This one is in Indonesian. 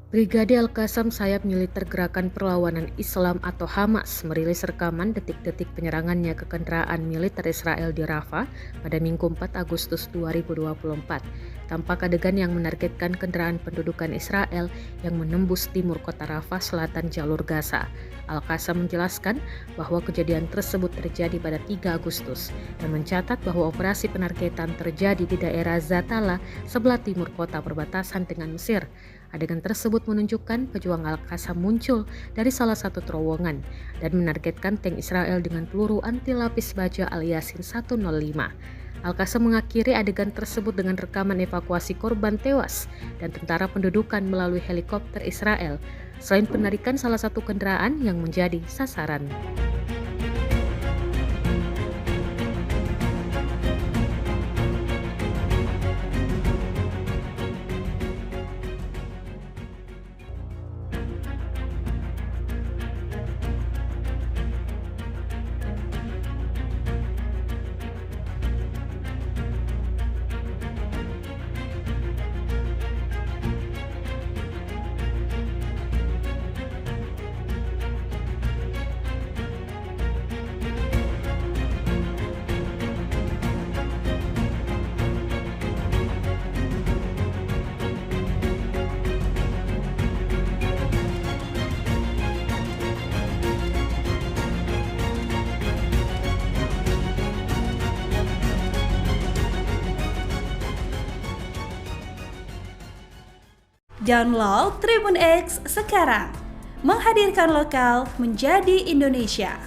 Brigade Al-Qassam, sayap militer Gerakan Perlawanan Islam atau Hamas, merilis rekaman detik-detik penyerangannya ke kendaraan militer Israel di Rafah pada Minggu 4 Agustus 2024. Tampak adegan yang menargetkan kendaraan pendudukan Israel yang menembus timur kota Rafah, selatan jalur Gaza. Al-Qassam menjelaskan bahwa kejadian tersebut terjadi pada 3 Agustus dan mencatat bahwa operasi penargetan terjadi di daerah Zatala, sebelah timur kota perbatasan dengan Mesir. Adegan tersebut menunjukkan pejuang Al-Qassam muncul dari salah satu terowongan dan menargetkan tank Israel dengan peluru anti lapis baja Al-Yasin 105. Al-Qassam mengakhiri adegan tersebut dengan rekaman evakuasi korban tewas dan tentara pendudukan melalui helikopter Israel, selain penarikan salah satu kendaraan yang menjadi sasaran. Download Tribun X sekarang, menghadirkan lokal menjadi Indonesia.